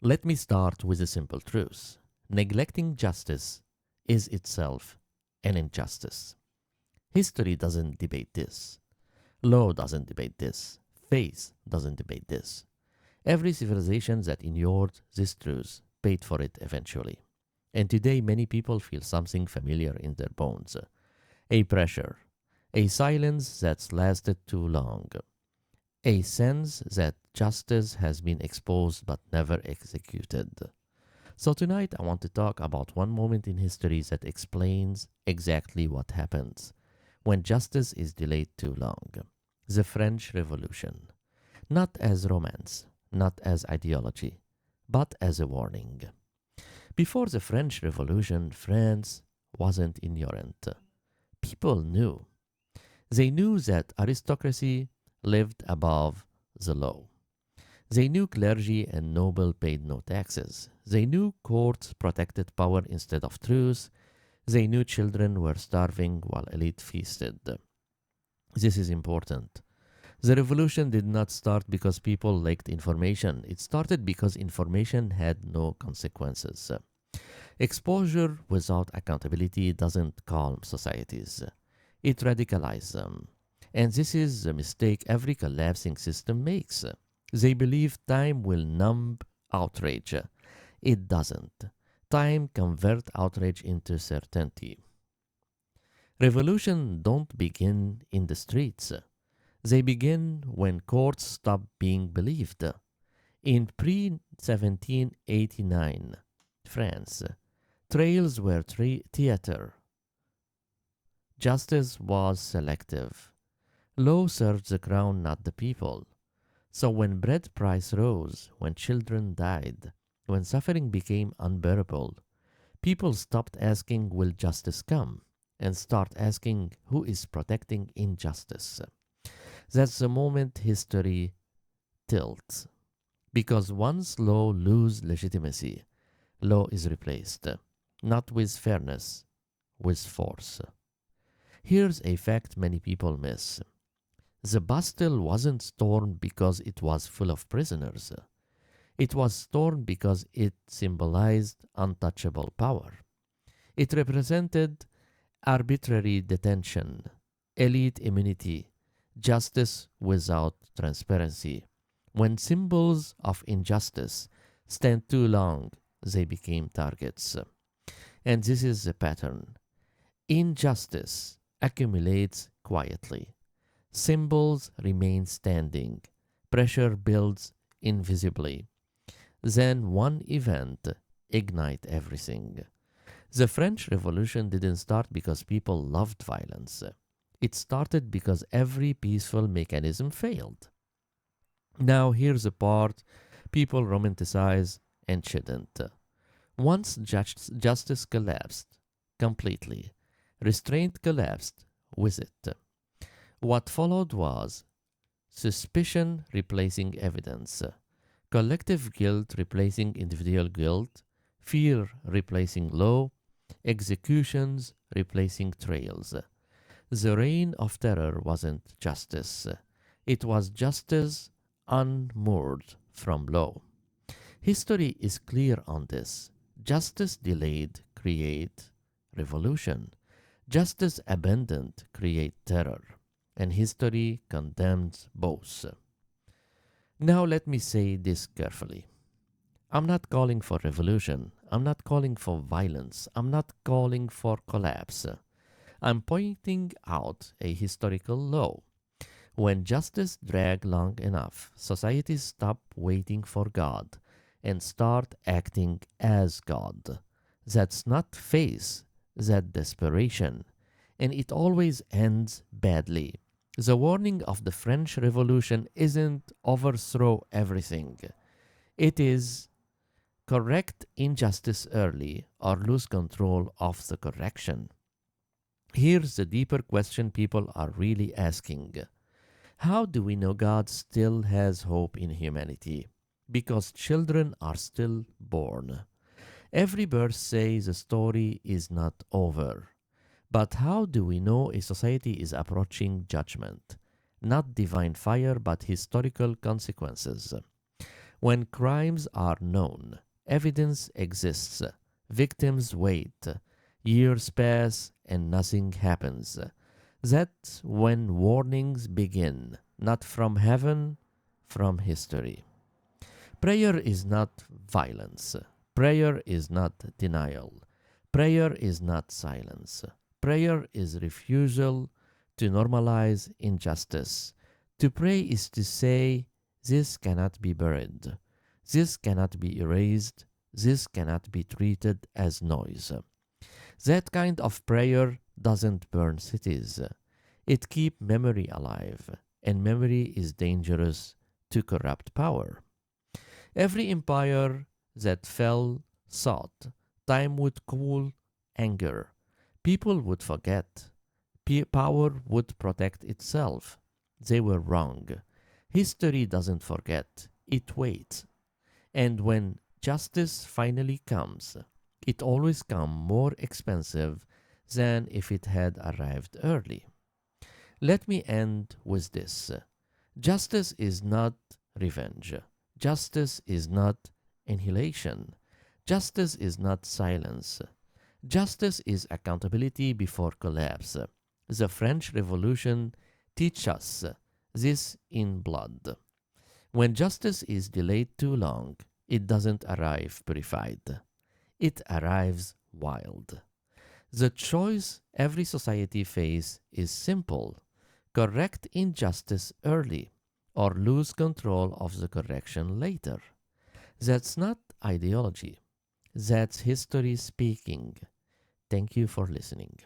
Let me start with a simple truth. Neglecting justice is itself an injustice. History doesn't debate this. Law doesn't debate this. Faith doesn't debate this. Every civilization that ignored this truth paid for it eventually. And today, many people feel something familiar in their bones, a pressure, a silence that's lasted too long, a sense that justice has been exposed but never executed. So, tonight I want to talk about one moment in history that explains exactly what happens when justice is delayed too long. The French Revolution. Not as romance, not as ideology, but as a warning. Before the French Revolution, France wasn't ignorant. People knew. They knew that aristocracy lived above the law. They knew clergy and noble paid no taxes. They knew courts protected power instead of truth. They knew children were starving while elite feasted. This is important. The revolution did not start because people lacked information. It started because information had no consequences. Exposure without accountability doesn't calm societies. It radicalizes them. And this is the mistake every collapsing system makes. They believe time will numb outrage. It doesn't. Time converts outrage into certainty. Revolutions don't begin in the streets. They begin when courts stop being believed. In pre 1789 France, trials were theater. Justice was selective. Law served the crown, not the people. So when bread price rose, when children died, when suffering became unbearable, people stopped asking, will justice come? And start asking, who is protecting injustice? That's the moment history tilts. Because once law loses legitimacy, law is replaced, not with fairness, with force. Here's a fact many people miss. The Bastille wasn't stormed because it was full of prisoners. It was stormed because it symbolized untouchable power. It represented arbitrary detention, elite immunity, justice without transparency. When symbols of injustice stand too long, they became targets. And this is the pattern. Injustice accumulates quietly. Symbols remain standing. Pressure builds invisibly. Then one event ignites everything. The French Revolution didn't start because people loved violence. It started because every peaceful mechanism failed. Now here's the part people romanticize and shouldn't. Once justice collapsed completely, restraint collapsed with it. What followed was suspicion replacing evidence, collective guilt replacing individual guilt, fear replacing law, executions replacing trials. The reign of terror wasn't justice, it was justice unmoored from law. History is clear on this. Justice delayed create revolution. Justice abandoned create terror. And history condemns both. Now let me say this carefully. I'm not calling for revolution. I'm not calling for violence. I'm not calling for collapse. I'm pointing out a historical law. When justice drags long enough, societies stop waiting for God and start acting as God. That's not faith, that's desperation. And it always ends badly. The warning of the French Revolution isn't overthrow everything. It is correct injustice early or lose control of the correction. Here's the deeper question people are really asking. How do we know God still has hope in humanity? Because children are still born. Every birth says the story is not over. But how do we know a society is approaching judgment? Not divine fire, but historical consequences. When crimes are known, evidence exists, victims wait, years pass and nothing happens. That's when warnings begin, not from heaven, from history. Prayer is not violence. Prayer is not denial. Prayer is not silence. Prayer is refusal to normalize injustice. To pray is to say, this cannot be buried. This cannot be erased. This cannot be treated as noise. That kind of prayer doesn't burn cities. It keeps memory alive, and memory is dangerous to corrupt power. Every empire that fell thought time would cool anger. People would forget. Power would protect itself. They were wrong. History doesn't forget, it waits. And when justice finally comes, it always comes more expensive than if it had arrived early. Let me end with this. Justice is not revenge. Justice is not annihilation. Justice is not silence. Justice is accountability before collapse. The French Revolution teaches us this in blood. When justice is delayed too long, it doesn't arrive purified. It arrives wild. The choice every society faces is simple. Correct injustice early or lose control of the correction later. That's not ideology. That's history speaking. Thank you for listening.